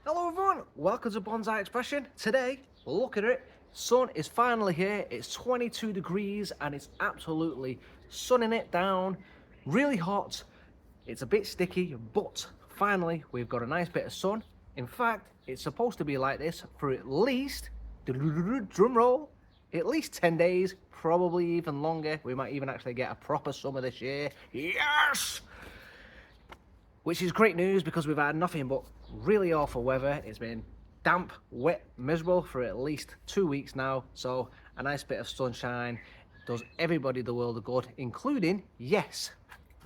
Hello everyone, welcome to Bonsai Expression. Today, look at it, sun is finally here, it's 22 degrees and it's absolutely sunning it down, really hot, it's a bit sticky, but finally we've got a nice bit of sun. In fact, it's supposed to be like this for at least, drum roll, at least 10 days, probably even longer. We might even actually get a proper summer this year. Yes! Which is great news because we've had nothing but really awful weather. It's been damp, wet, miserable for at least 2 weeks now. So a nice bit of sunshine does everybody the world of good, including, yes,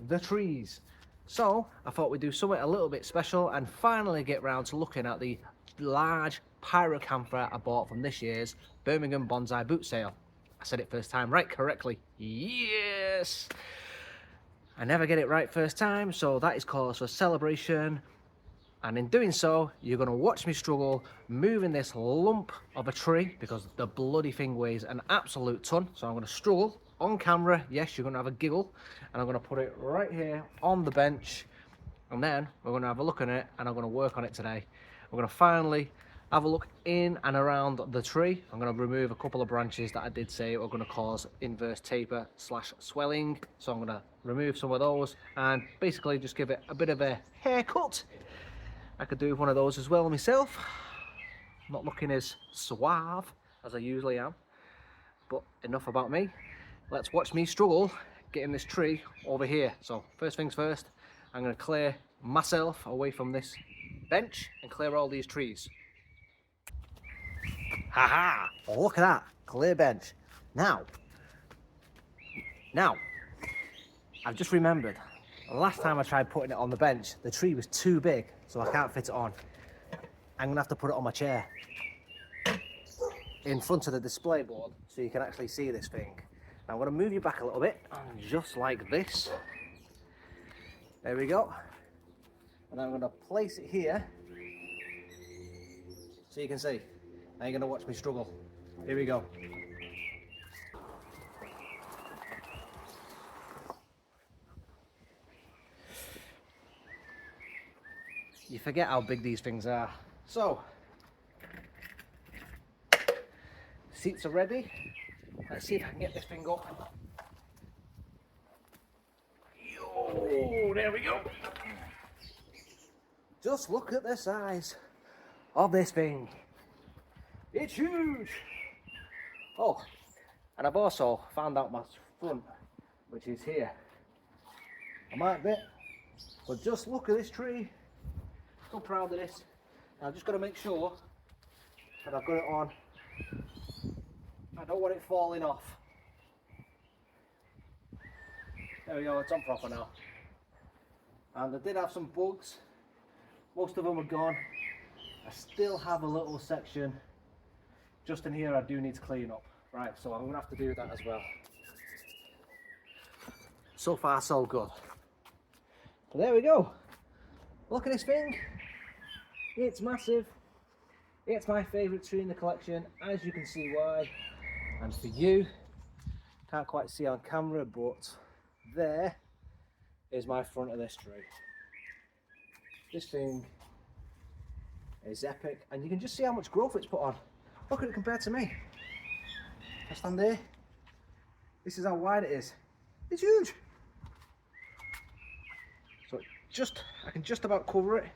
the trees. So I thought we'd do something a little bit special and finally get round to looking at the large Pyracantha I bought from this year's Birmingham Bonsai Boot Sale. I said it first time right correctly. Yes! I never get it right first time, so that is cause for celebration. And in doing so, you're going to watch me struggle moving this lump of a tree because the bloody thing weighs an absolute ton. So I'm going to struggle on camera. Yes, you're going to have a giggle. And I'm going to put it right here on the bench. And then we're going to have a look at it and I'm going to work on it today. We're going to finally have a look in and around the tree. I'm going to remove a couple of branches that I did say are going to cause inverse taper / swelling. So I'm going to remove some of those and basically just give it a bit of a haircut. I could do one of those as well myself. Not looking as suave as I usually am, but enough about me. Let's watch me struggle getting this tree over here. So first things first, I'm going to clear myself away from this bench and clear all these trees. Haha! Look at that, clear bench. Now, I've just remembered, the last time I tried putting it on the bench, the tree was too big, so I can't fit it on. I'm gonna have to put it on my chair in front of the display board so you can actually see this thing. Now I'm gonna move you back a little bit, just like this. There we go. And I'm gonna place it here so you can see. Now you're gonna watch me struggle. Here we go. You forget how big these things are. So, seats are ready. Let's see if I can get this thing up. Yo, there we go. Just look at the size of this thing. It's huge. Oh, and I've also found out my front, which is here. I might bit, but just look at this tree. So proud of this. Now I've just got to make sure that I've got it on. I don't want it falling off. There we go, it's on proper now. And I did have some bugs. Most of them are gone. I still have a little section just in here I do need to clean up. Right, so I'm going to have to do that as well. So far so good. So there we go. Look at this thing. It's massive. It's my favourite tree in the collection, as you can see why. And for you, can't quite see on camera, but there is my front of this tree. This thing is epic, and you can just see how much growth it's put on. Look at it compared to me. I stand there. This is how wide it is. It's huge. So I can just about cover it.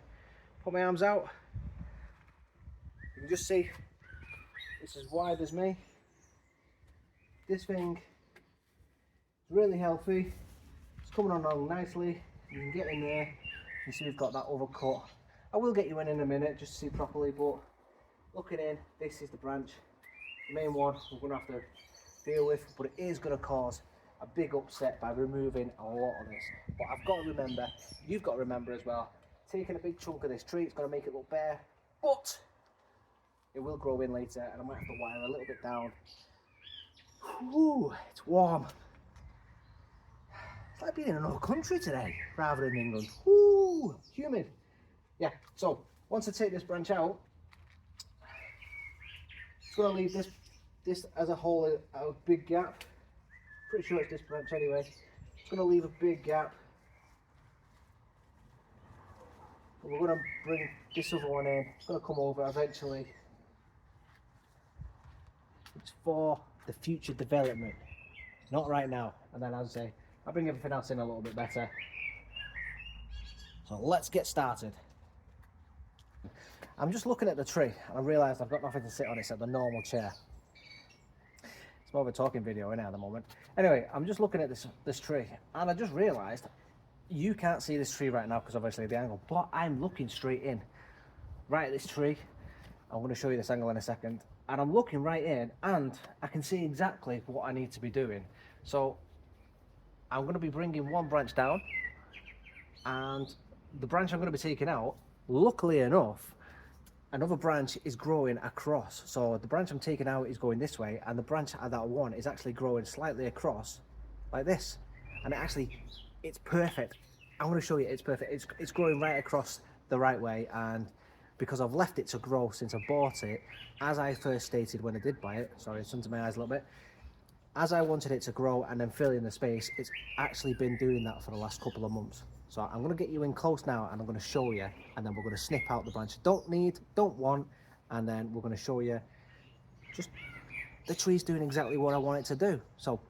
Put my arms out. You can just see it's as wide as me. This thing is really healthy. It's coming along nicely. You can get in there. You see we've got that other cut. I will get you in a minute just to see properly, but looking in, this is the branch. The main one we're going to have to deal with, but it is going to cause a big upset by removing a lot of this. But I've got to remember, you've got to remember as well, taking a big chunk of this tree, it's going to make it look bare, but it will grow in later and I might have to wire a little bit down. Whew, it's warm. It's like being in another country today rather than England. Whew, humid. Yeah, so once I take this branch out, it's going to leave this as a whole a big gap. Pretty sure it's this branch anyway. It's going to leave a big gap. But we're going to bring this other one in. It's going to come over eventually. It's for the future development, not right now. And then, as I say, I'll bring everything else in a little bit better. So let's get started. I'm just looking at the tree and I realised I've got nothing to sit on except the normal chair. It's more of a talking video in at the moment. Anyway, I'm just looking at this tree and I just realised you can't see this tree right now because obviously the angle, but I'm looking straight in. Right at this tree. I'm going to show you this angle in a second. And I'm looking right in and I can see exactly what I need to be doing. So I'm going to be bringing one branch down, and the branch I'm going to be taking out, luckily enough, another branch is growing across. So the branch I'm taking out is going this way, and the branch that I want is actually growing slightly across like this. And it's perfect. I'm going to show you it's perfect. It's growing right across the right way, and because I've left it to grow since I bought it, as I first stated when I did buy it, sorry, it's under my eyes a little bit, as I wanted it to grow and then fill in the space, it's actually been doing that for the last couple of months. So I'm going to get you in close now and I'm going to show you, and then we're going to snip out the branch don't want, and then we're going to show you just the tree's doing exactly what I want it to do. So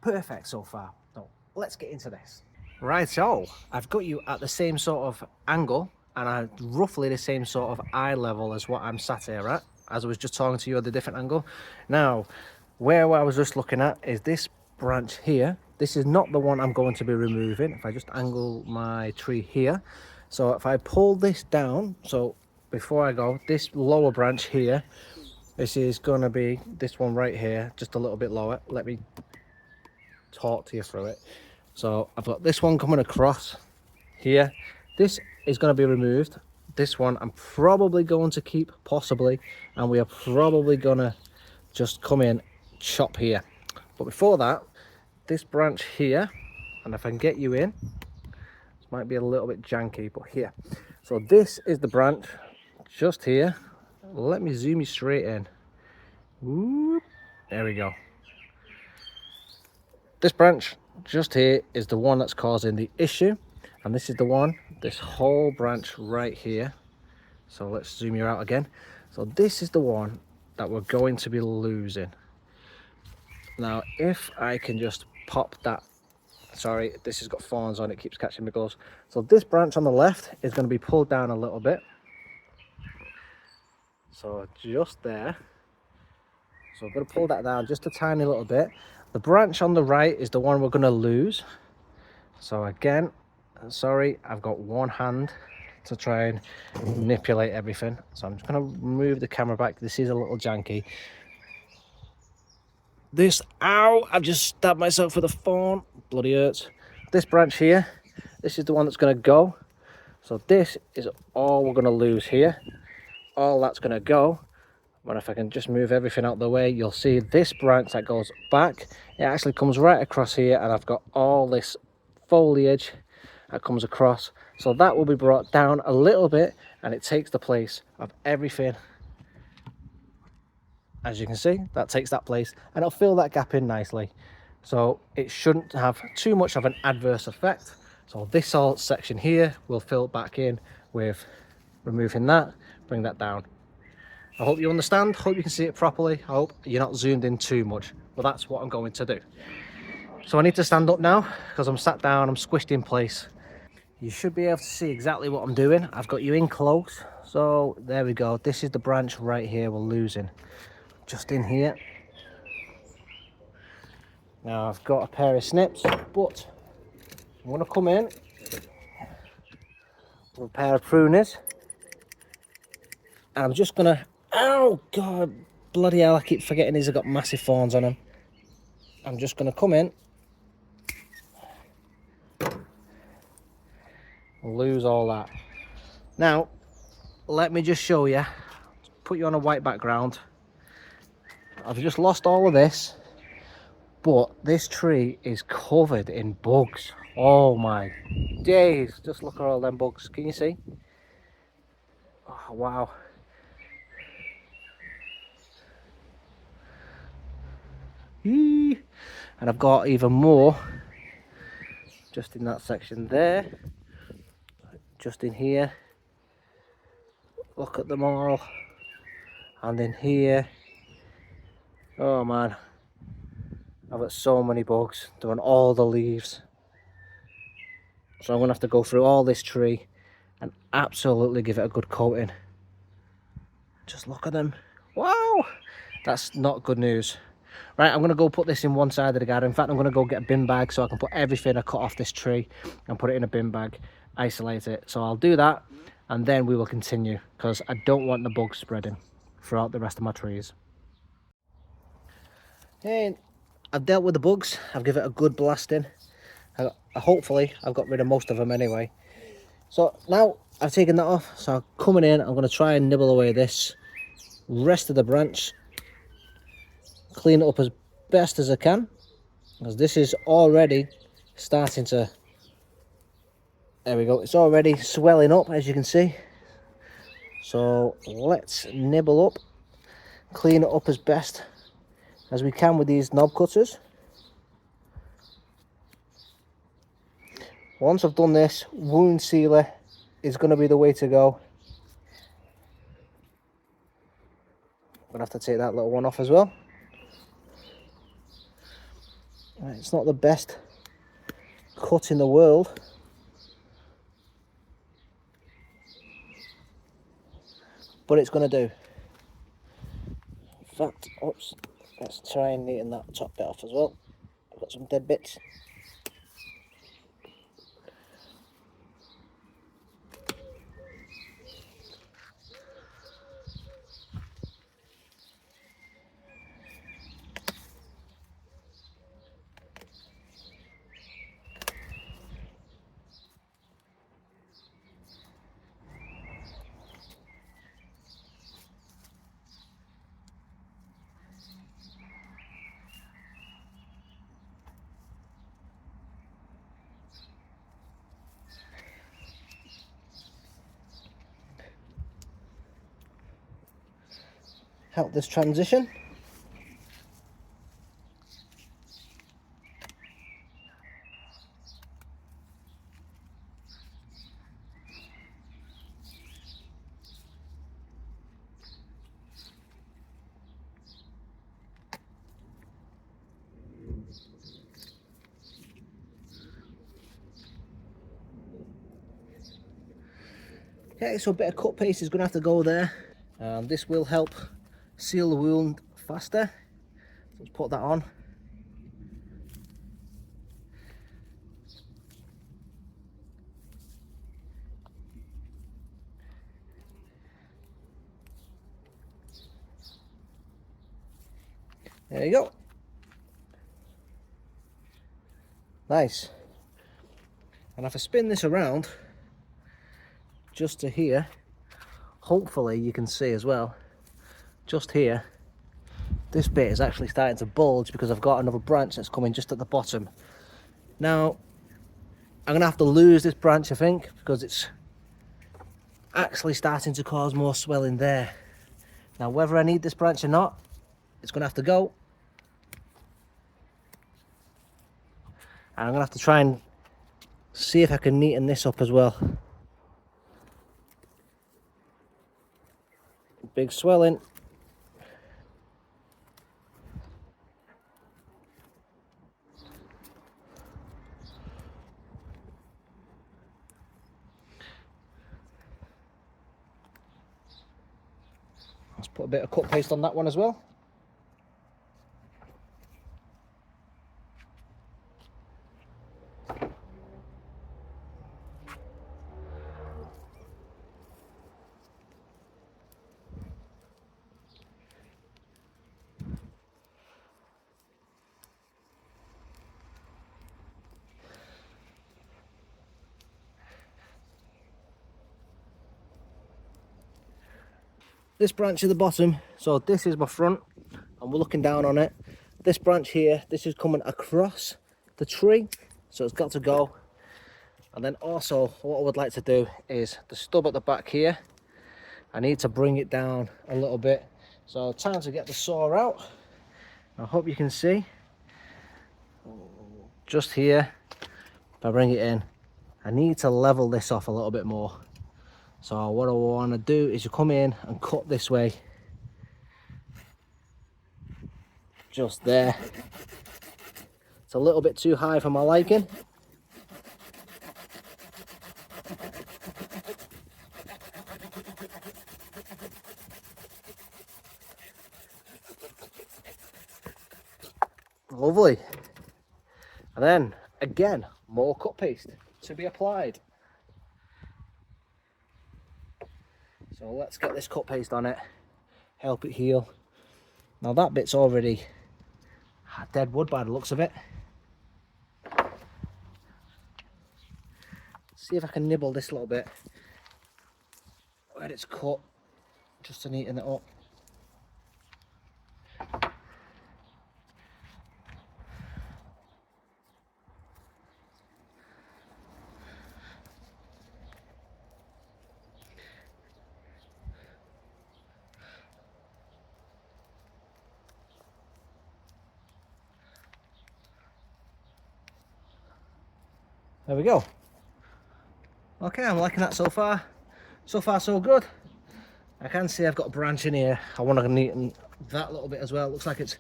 perfect so far. So let's get into this. Right, so I've got you at the same sort of angle and roughly the same sort of eye level as what I'm sat here at, as I was just talking to you at a different angle. Now, where I was just looking at is this branch here. This is not the one I'm going to be removing. If I just angle my tree here, so if I pull this down, so before I go, this lower branch here, this is going to be this one right here, just a little bit lower. Let me talk to you through it. So I've got this one coming across here. This is going to be removed. This one I'm probably going to keep, possibly, and we are probably going to just come in, chop here. But before that, this branch here, and if I can get you in, this might be a little bit janky, but here. So this is the branch just here. Let me zoom you straight in. Whoop. There we go. This branch just here is the one that's causing the issue, and this is the one, this whole branch right here. So let's zoom you out again. So this is the one that we're going to be losing. Now if I can just pop that, sorry, this has got thorns on it, keeps catching my gloves. So this branch on the left is going to be pulled down a little bit, so just there. So I'm going to pull that down just a tiny little bit. The branch on the right is the one we're going to lose. So again, sorry, I've got one hand to try and manipulate everything. So I'm just going to move the camera back. This is a little janky. This, ow, I've just stabbed myself with a thorn. Bloody hurts. This branch here, this is the one that's going to go. So this is all we're going to lose here. All that's going to go. But if I can just move everything out of the way, you'll see this branch that goes back. It actually comes right across here, and I've got all this foliage that comes across. So that will be brought down a little bit, and it takes the place of everything. As you can see, that takes that place, and it'll fill that gap in nicely. So it shouldn't have too much of an adverse effect. So this whole section here will fill back in with removing that, bring that down. I hope you understand, hope you can see it properly. I hope you're not zoomed in too much, but that's what I'm going to do. So I need to stand up now because I'm sat down, I'm squished in place. You should be able to see exactly what I'm doing. I've got you in close. So there we go. This is the branch right here we're losing. Just in here. Now I've got a pair of snips, but I'm going to come in with a pair of pruners. And I'm just going to, oh God, bloody hell, I keep forgetting these have got massive thorns on them. I'm just going to come in, lose all that. Now, let me just show you, put you on a white background. I've just lost all of this, but this tree is covered in bugs. Oh my days, just look at all them bugs. Can you see? Oh, wow. And I've got even more just in that section there, just in here. Look at them all. And in here, oh man, I've got so many bugs. They're on all the leaves. So I'm going to have to go through all this tree and absolutely give it a good coating. Just look at them. Wow! That's not good news. Right, I'm going to go put this in one side of the garden. In fact, I'm going to go get a bin bag so I can put everything I cut off this tree and put it in a bin bag, isolate it. So I'll do that and then we will continue because I don't want the bugs spreading throughout the rest of my trees. And I've dealt with the bugs. I've given it a good blasting. Hopefully I've got rid of most of them anyway. So now I've taken that off, so I'm coming in, I'm going to try and nibble away this rest of the branch, clean it up as best as I can, because this is already starting to, there we go, it's already swelling up as you can see. So let's nibble up, clean it up as best as we can with these knob cutters. Once I've done this, wound sealer is going to be the way to go. I'm going to have to take that little one off as well. Right, it's not the best cut in the world, but it's going to do. In fact, oops, let's try and neaten that top bit off as well. I've got some dead bits. Help this transition. Okay, so a bit of cut paste is going to have to go there, and this will help seal the wound faster. So let's put that on. There you go. Nice. And if I spin this around just to here, hopefully you can see as well, just here, this bit is actually starting to bulge because I've got another branch that's coming just at the bottom. Now, I'm going to have to lose this branch, I think, because it's actually starting to cause more swelling there. Now, whether I need this branch or not, it's going to have to go. And I'm going to have to try and see if I can neaten this up as well. Big swelling. Let's put a bit of cut paste on that one as well. This branch at the bottom, so this is my front and we're looking down on it. This branch here, this is coming across the tree, so it's got to go. And then also what I would like to do is the stub at the back here, I need to bring it down a little bit. So time to get the saw out. I hope you can see just here. If I bring it in, I need to level this off a little bit more. So what I want to do is you come in and cut this way, just there. It's a little bit too high for my liking. Lovely. And then again, more cut paste to be applied. So let's get this cut paste on it, help it heal. Now that bit's already dead wood by the looks of it. See if I can nibble this a little bit where it's cut, just to neaten it up. There we go. Okay, I'm liking that so far. So far so good. I can see I've got a branch in here. I want to neaten that a little bit as well. It looks like it's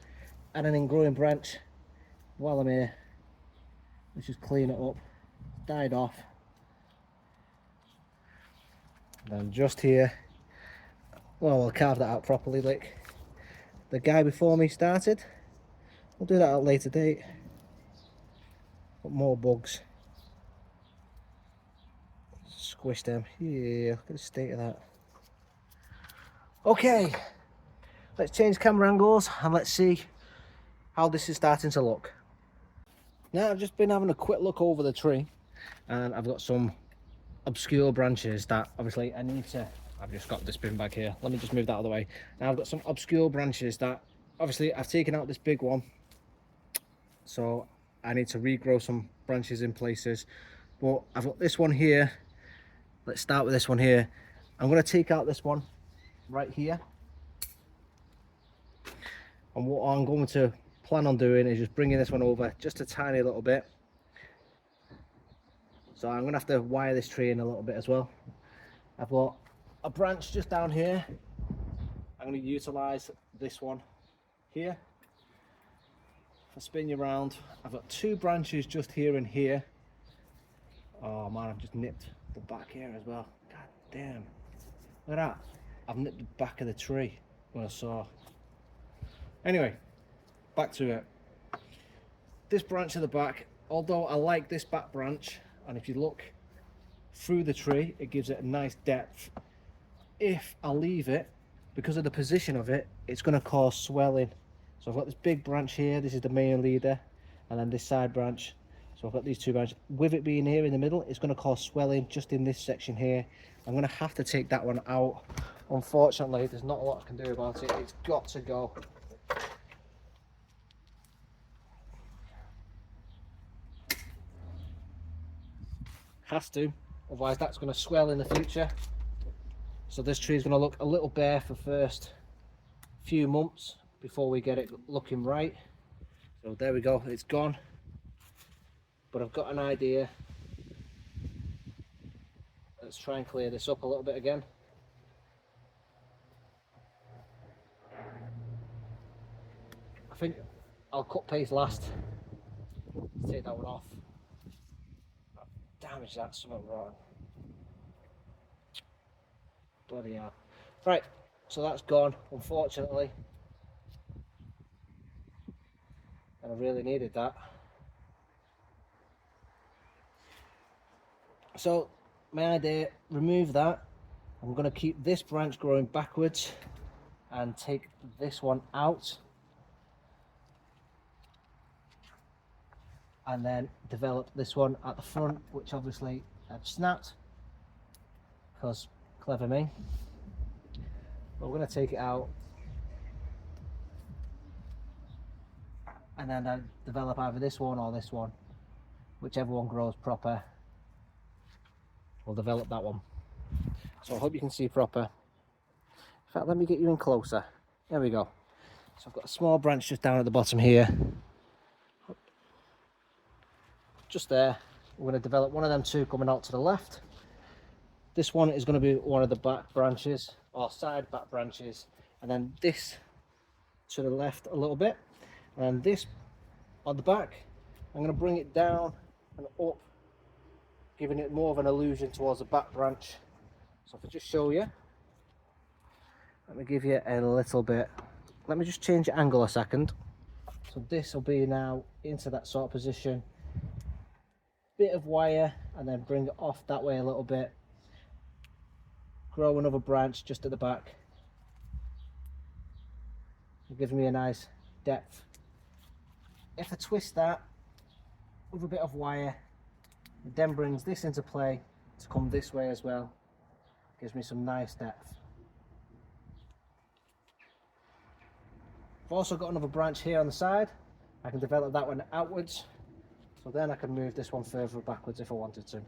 an ingrowing branch. While I'm here, let's just clean it up. Died off. And then just here, well, I'll carve that out properly like the guy before me started. We'll do that at a later date. But more bugs. Squish them. Yeah, look at the state of that. Okay, let's change camera angles and let's see how this is starting to look. Now I've just been having a quick look over the tree and I've got some obscure branches that obviously I need to, I've just got this bin bag here, let me just move that out of the way. Now I've got some obscure branches that obviously I've taken out this big one, so I need to regrow some branches in places. But I've got this one here. Let's start with this one here. I'm going to take out this one right here, and what I'm going to plan on doing is just bringing this one over just a tiny little bit. So I'm going to have to wire this tree in a little bit as well. I've got a branch just down here. I'm going to utilize this one here. If I spin you around, I've got two branches just here and here. Oh man, I've just nipped the back here as well. God damn. Look at that. I've nipped the back of the tree when I saw. Anyway, back to it. This branch at the back, although I like this back branch, and if you look through the tree, it gives it a nice depth. If I leave it, because of the position of it, it's going to cause swelling. So I've got this big branch here, this is the main leader, and then this side branch. So I've got these two branches. With it being here in the middle, it's going to cause swelling just in this section here. I'm going to have to take that one out. Unfortunately, there's not a lot I can do about it. It's got to go. Has to, otherwise that's going to swell in the future. So this tree is going to look a little bare for the first few months before we get it looking right. So there we go, it's gone. But I've got an idea. Let's try and clear this up a little bit again. I think I'll cut paste last. Let's take that one off. Damage that, something wrong. Bloody hell. Right, so that's gone, unfortunately. And I really needed that. So my idea, remove that. I'm going to keep this branch growing backwards and take this one out. And then develop this one at the front, which obviously I've snapped, because clever me. But we're going to take it out, and then I develop either this one or this one, whichever one grows proper. We'll develop that one. So I hope you can see proper. In fact, let me get you in closer. There we go. So I've got a small branch just down at the bottom here. Just there. We're going to develop one of them two coming out to the left. This one is going to be one of the back branches, or side back branches, and then this to the left a little bit, and this on the back. I'm going to bring it down and up, giving it more of an illusion towards the back branch. So if I just show you, let me give you a little bit, let me just change the angle a second. So this will be now into that sort of position, bit of wire, and then bring it off that way a little bit, grow another branch just at the back. It gives me a nice depth. If I twist that with a bit of wire, it then brings this into play to come this way as well. Gives me some nice depth. I've also got another branch here on the side. I can develop that one outwards, so then I can move this one further backwards if I wanted to.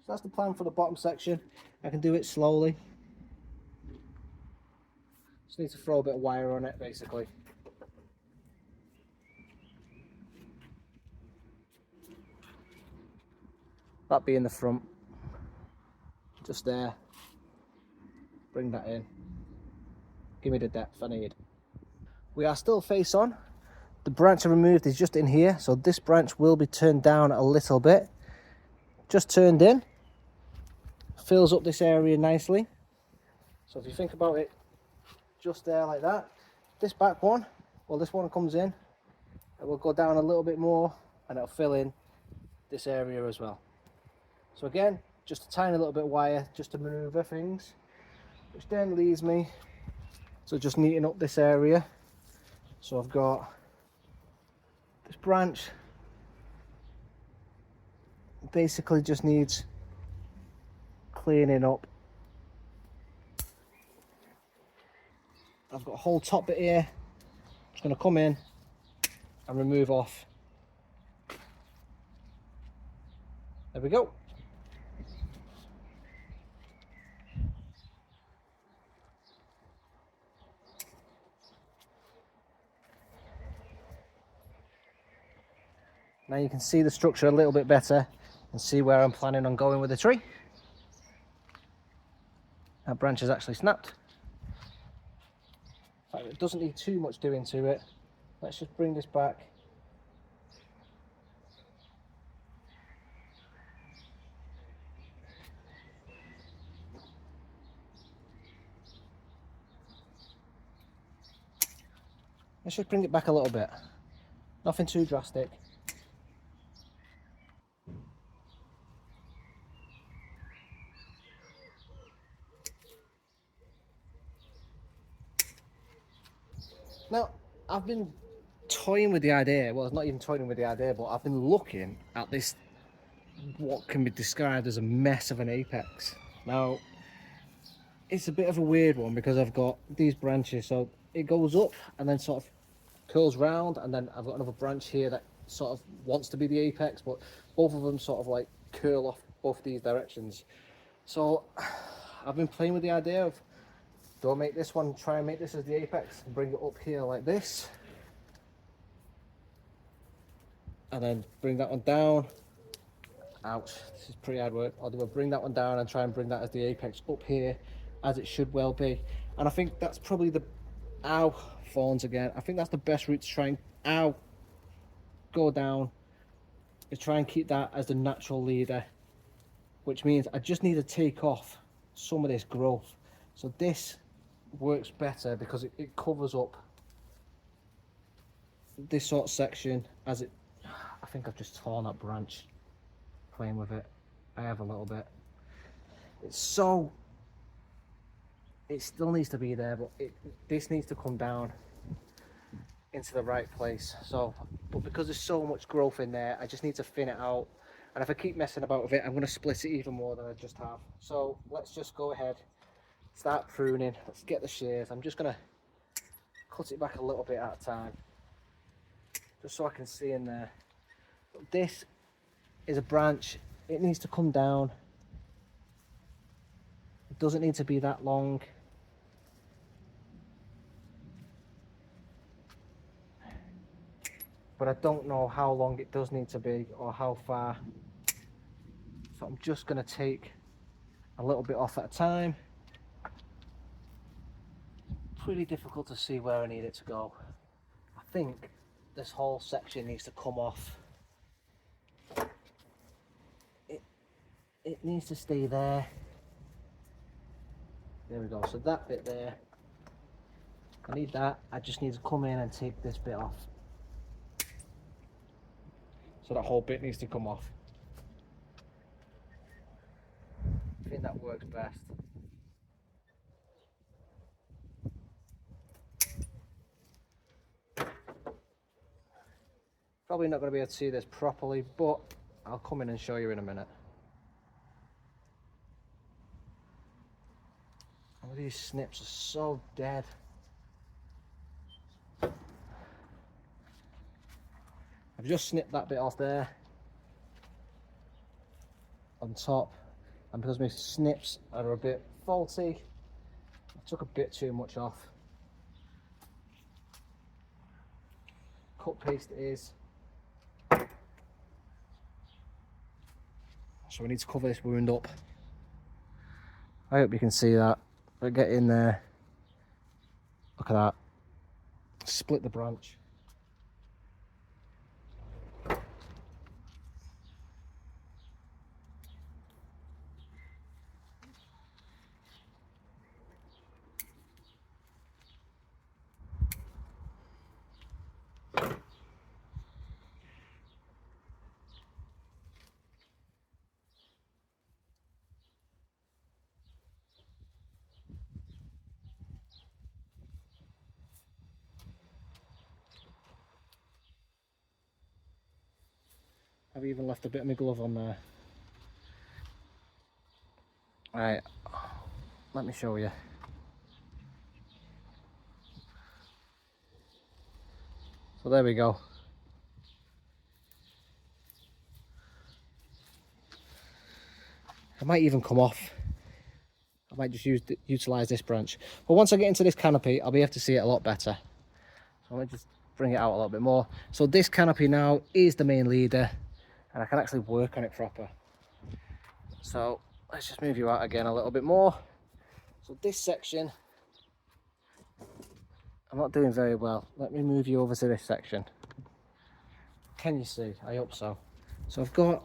So that's the plan for the bottom section. I can do it slowly. Just need to throw a bit of wire on it basically. That being the front, just there, bring that in, give me the depth I need. We are still face on. The branch I removed is just in here, so this branch will be turned down a little bit. Just turned in, fills up this area nicely. So if you think about it, just there like that. This back one, well, this one comes in, it will go down a little bit more and it'll fill in this area as well. So again, just a tiny little bit of wire just to maneuver things, which then leads me to just neaten up this area. So I've got this branch, basically just needs cleaning up. I've got a whole top bit here, just going to come in and remove off. There we go. Now you can see the structure a little bit better and see where I'm planning on going with the tree. That branch is actually snapped. In fact, it doesn't need too much doing to it. Let's just bring this back. Let's just bring it back a little bit. Nothing too drastic. Now, I've been toying with the idea, well, it's not even toying with the idea, but I've been looking at this, what can be described as a mess of an apex. Now, it's a bit of a weird one because I've got these branches, so it goes up and then sort of curls round, and then I've got another branch here that sort of wants to be the apex, but both of them sort of like curl off both these directions. So I've been playing with the idea of, do I make this one, try and make this as the apex and bring it up here like this, and then bring that one down. Ouch, this is pretty hard work. Or do I bring that one down and try and bring that as the apex up here, as it should well be? And I think that's probably the, ow, fawns again. I think that's the best route to try and, go down, is try and keep that as the natural leader, which means I just need to take off some of this growth. So this works better because it covers up this sort of section as it, I think I've just torn that branch playing with it. I have a little bit. It's so, it still needs to be there, but this needs to come down into the right place. So, but because there's so much growth in there, I just need to thin it out. And if I keep messing about with it, I'm going to split it even more than I just have. So let's just go ahead, start pruning. Let's get the shears. I'm just going to cut it back a little bit at a time, just so I can see in there. But this is a branch. It needs to come down. It doesn't need to be that long. But I don't know how long it does need to be or how far So I'm just going to take a little bit off at a time. Pretty difficult to see where I need it to go. I think this whole section needs to come off. It needs to stay there. There we go. So that bit there, I need that. I just need to come in and take this bit off. So that whole bit needs to come off. I think that works best. Probably not going to be able to see this properly, but I'll come in and show you in a minute. Oh, these snips are so dead. I've just snipped that bit off there on top, and because my snips are a bit faulty, I took a bit too much off. Cut paste is. So we need to cover this wound up. I hope you can see that. But get in there. Look at that. Split the branch. I've even left a bit of my glove on there. Right, let me show you. So there we go. I might even come off. I might just utilise this branch. But once I get into this canopy, I'll be able to see it a lot better. So let me just bring it out a little bit more. So this canopy now is the main leader, and I can actually work on it proper. So let's just move you out again a little bit more. So this section, I'm not doing very well. Let me move you over to this section. Can you see? I hope so. So I've got,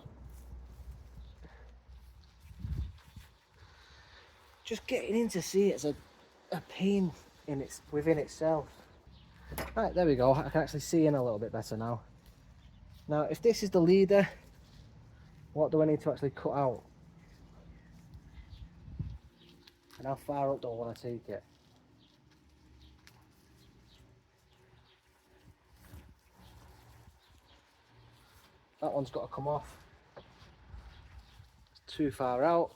just getting in to see it's a pain within itself. Right, there we go. I can actually see in a little bit better now. Now, if this is the leader, what do I need to actually cut out? And how far up do I want to take it? That one's got to come off. It's too far out.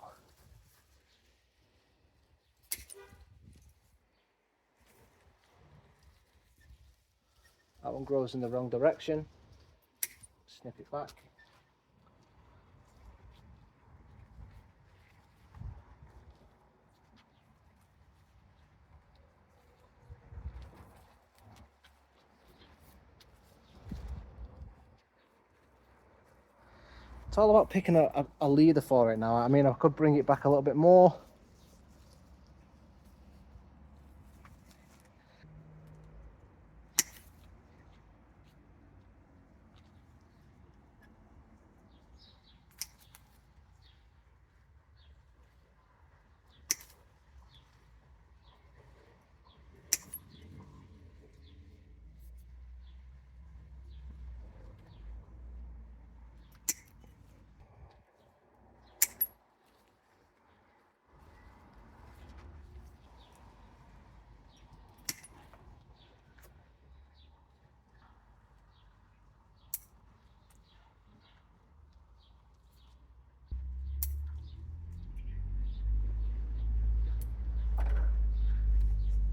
That one grows in the wrong direction. Snip it back. It's all about picking a leader for it now. I mean, I could bring it back a little bit more.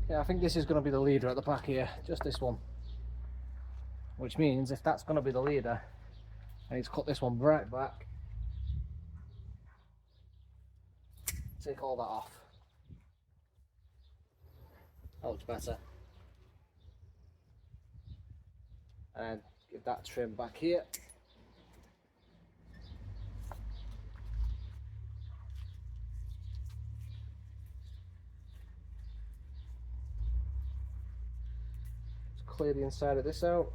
Yeah, I think this is going to be the leader at the back here, just this one. Which means if that's going to be the leader, I need to cut this one right back. Take all that off. That looks better. And give that trim back here. clear the inside of this out.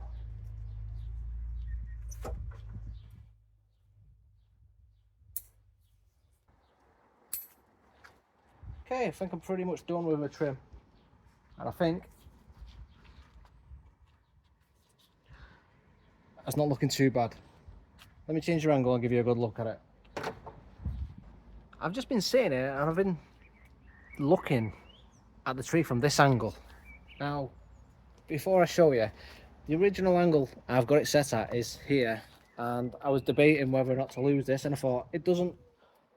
Okay, I think I'm pretty much done with my trim. And I think that's not looking too bad. Let me change your angle and give you a good look at it. I've just been sitting here and I've been looking at the tree from this angle. Now, before I show you, the original angle I've got it set at is here, and I was debating whether or not to lose this, and I thought it doesn't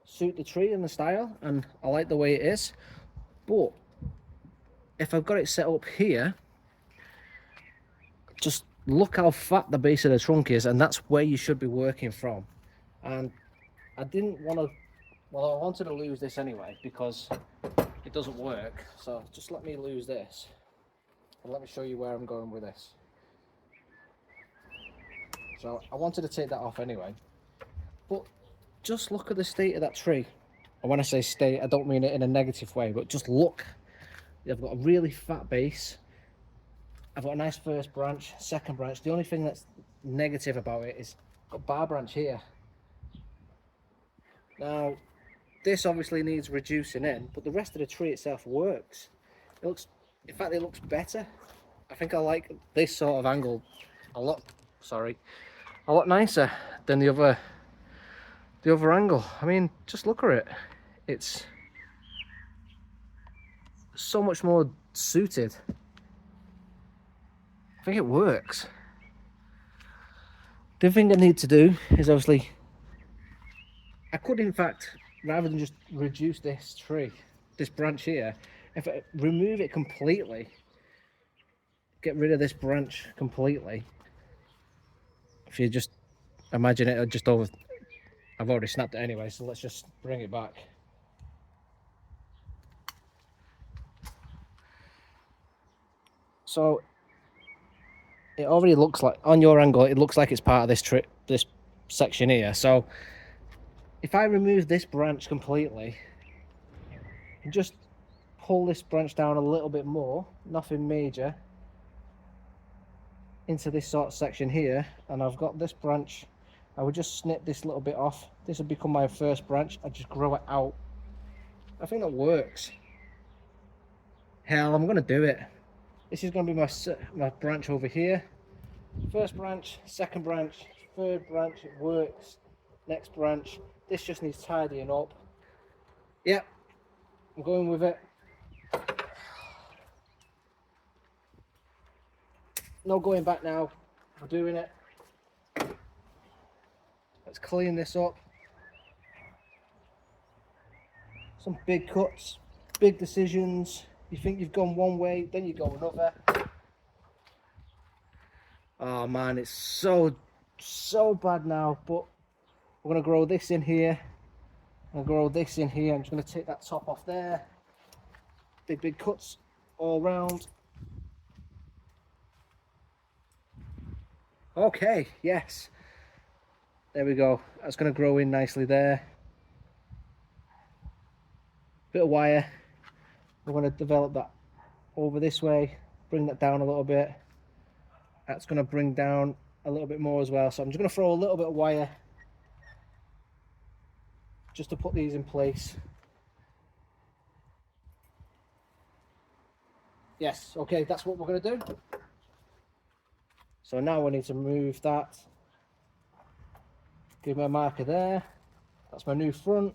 suit the tree and the style, and I like the way it is. But if I've got it set up here, just look how fat the base of the trunk is, and that's where you should be working from. And I didn't want to, well, I wanted to lose this anyway because it doesn't work. So just let me lose this and let me show you where I'm going with this. So I wanted to take that off anyway, but just look at the state of that tree. And when I say state, I don't mean it in a negative way, but just look. I've got a really fat base. I've got a nice first branch, second branch. The only thing that's negative about it is I've got a bar branch here. Now, this obviously needs reducing in, but the rest of the tree itself works. It looks, in fact, it looks better. I think I like this sort of angle a lot nicer than the other angle. I mean, just look at it. It's so much more suited. I think it works. The thing I need to do is obviously, I could in fact, rather than just reduce this tree, this branch here, if I remove it completely, get rid of this branch completely, if you just imagine it just over, I've already snapped it anyway, so let's just bring it back. So it already looks like, on your angle, it looks like it's part of this section here. So if I remove this branch completely and just pull this branch down a little bit more, nothing major, into this sort of section here, and I've got this branch, I would just snip this little bit off. This would become my first branch. I just grow it out. I think that works. Hell, I'm gonna do it. This is gonna be my branch over here. First branch, second branch, third branch, it works. Next branch, this just needs tidying up. Yep, I'm going with it. No going back now, we're doing it. Let's clean this up. Some big cuts, big decisions. You think you've gone one way, then you go another. Oh man, it's so bad now, but we're gonna grow this in here. I'm gonna grow this in here. I'm just gonna take that top off there. Big cuts all round. Okay, yes. There we go. That's gonna grow in nicely there. Bit of wire. We're gonna develop that over this way, bring that down a little bit. That's gonna bring down a little bit more as well. So I'm just gonna throw a little bit of wire just to put these in place. Yes, okay, that's what we're gonna do. So now we need to move that. Give me a marker there. That's my new front.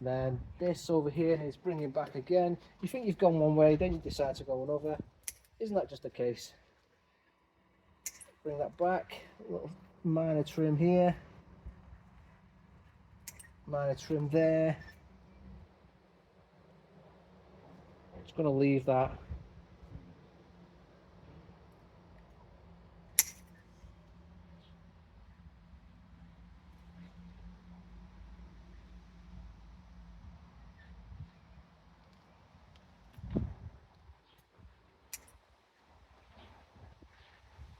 Then this over here needs bringing back again. You think you've gone one way, then you decide to go another. Isn't that just the case? Bring that back. A little minor trim here. Minor trim there. Just going to leave that.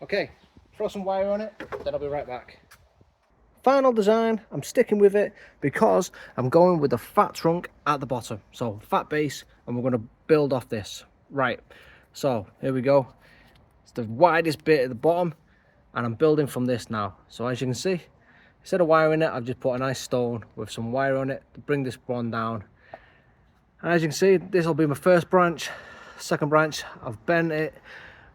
Okay, throw some wire on it, then I'll be right back. final design, I'm sticking with it because I'm going with the fat trunk at the bottom. So fat base, and we're going to build off this. Right, so here we go. It's the widest bit at the bottom, and I'm building from this now. So as you can see, instead of wiring it, I've just put a nice stone with some wire on it to bring this one down. And as you can see, this will be my first branch. Second branch, I've bent it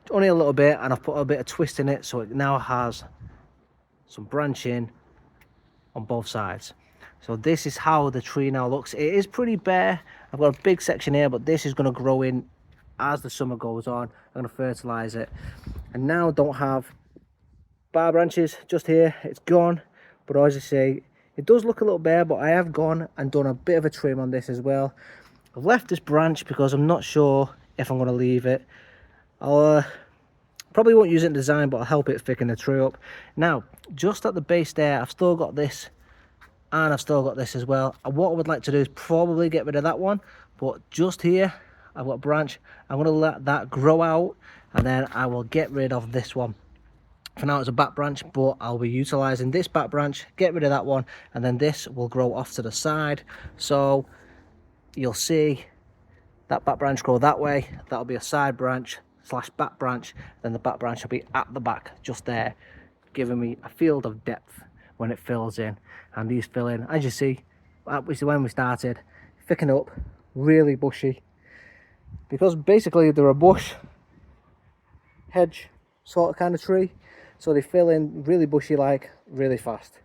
only a little bit, and I've put a bit of twist in it, so it now has some branching on both sides. So this is how the tree now looks. It is pretty bare. I've got a big section here, but this is going to grow in as the summer goes on. I'm going to fertilize it, and now don't have bar branches just here. It's gone, but as I say, it does look a little bare, but I have gone and done a bit of a trim on this as well. I've left this branch because I'm not sure if I'm going to leave it. I'll probably won't use it in design, but I'll help it thicken the tree up. Now, just at the base there, I've still got this, and I've still got this as well. And what I would like to do is probably get rid of that one, but just here, I've got a branch. I'm going to let that grow out, and then I will get rid of this one. For now, it's a back branch, but I'll be utilising this back branch, get rid of that one, and then this will grow off to the side. So you'll see that back branch grow that way. That'll be a side branch slash back branch. Then the back branch will be at the back, just there, giving me a field of depth when it fills in. And these fill in, as you see, which is when we started, thicken up, really bushy. Because basically they're a bush, hedge sort of kind of tree. So they fill in really bushy like, really fast.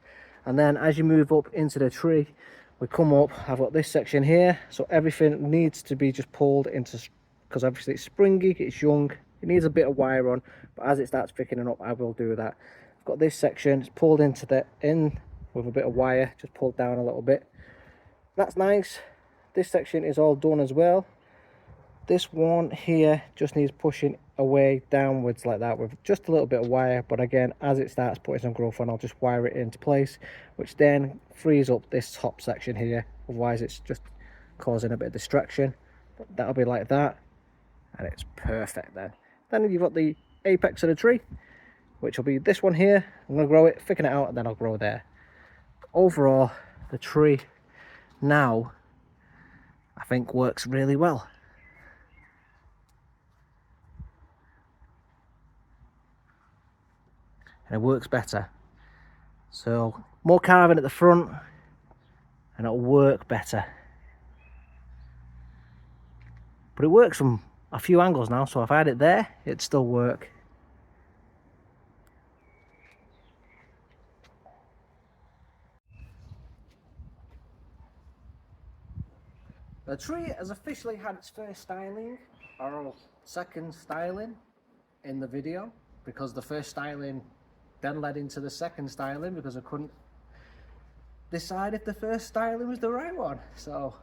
And then as you move up into the tree, we come up, I've got this section here, so everything needs to be just pulled into, because obviously it's springy, it's young, it needs a bit of wire on, but as it starts thickening up, I will do that. I've got this section, it's pulled in with a bit of wire, just pulled down a little bit. That's nice. This section is all done as well. This one here just needs pushing away downwards like that with just a little bit of wire, but again, as it starts putting some growth on, I'll just wire it into place, which then frees up this top section here. Otherwise it's just causing a bit of distraction. But that'll be like that, and it's perfect then. Then you've got the apex of the tree, which will be this one here. I'm going to grow it, thicken it out, and then I'll grow there. Overall, the tree now I think works really well. And it works better. So more carving at the front, and it'll work better. But it works from a few angles now, so if I had it there, it'd still work. The tree has officially had its first styling, or second styling, in the video, because the first styling then led into the second styling because I couldn't decide if the first styling was the right one. So,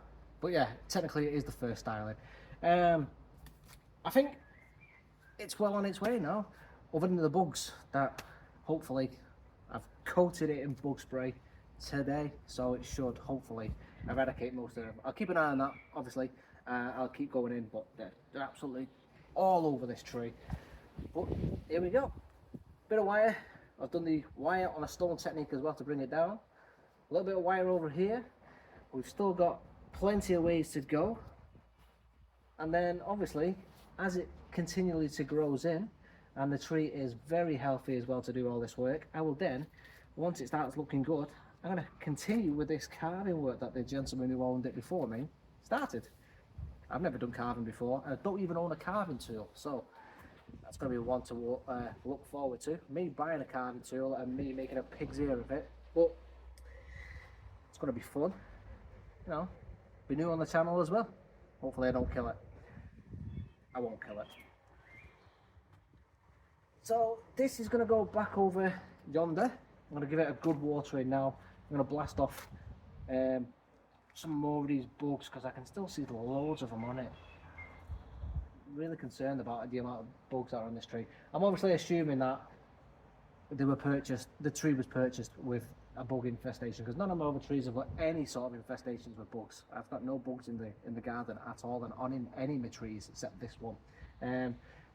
but yeah, technically it is the first styling. I think it's well on its way now, other than the bugs that hopefully I've coated it in bug spray today, so it should hopefully eradicate most of them. I'll keep an eye on that, obviously. I'll keep going in, but they're absolutely all over this tree. But here we go, bit of wire. I've done the wire on a stone technique as well to bring it down. A little bit of wire over here. We've still got plenty of ways to go, and then obviously as it continually grows in and the tree is very healthy as well to do all this work, I will then, once it starts looking good, I'm going to continue with this carving work that the gentleman who owned it before me started. I've never done carving before, and I don't even own a carving tool, so that's going to be one to look forward to. Me buying a carving tool and me making a pig's ear of it, but it's going to be fun, you know. Be new on the channel as well. Hopefully I don't kill it. I won't kill it. So this is going to go back over yonder. I'm going to give it a good watering now. I'm going to blast off some more of these bugs because I can still see loads of them on it. Really concerned about the amount of bugs that are on this tree. I'm obviously assuming that they were purchased, the tree was purchased with a bug infestation, because none of my other trees have got any sort of infestations with bugs. I've got no bugs in the garden at all, and on any of my trees except this one.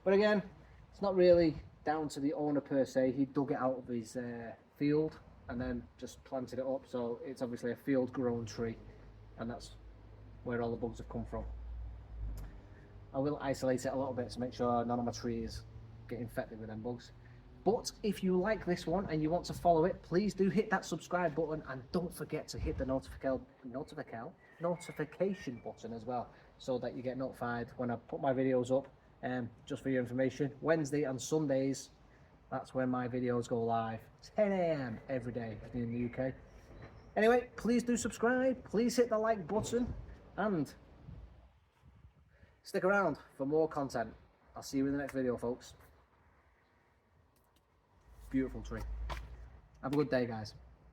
But again, it's not really down to the owner per se. He dug it out of his field, and then just planted it up. So it's obviously a field grown tree, and that's where all the bugs have come from. I will isolate it a little bit to make sure none of my trees get infected with them bugs. But if you like this one and you want to follow it, please do hit that subscribe button, and don't forget to hit the notification button as well, so that you get notified when I put my videos up. Just for your information, Wednesday and Sundays, that's when my videos go live, 10 AM every day in the UK. Anyway, please do subscribe, please hit the like button, and stick around for more content. I'll see you in the next video, folks. Beautiful tree. Have a good day, guys.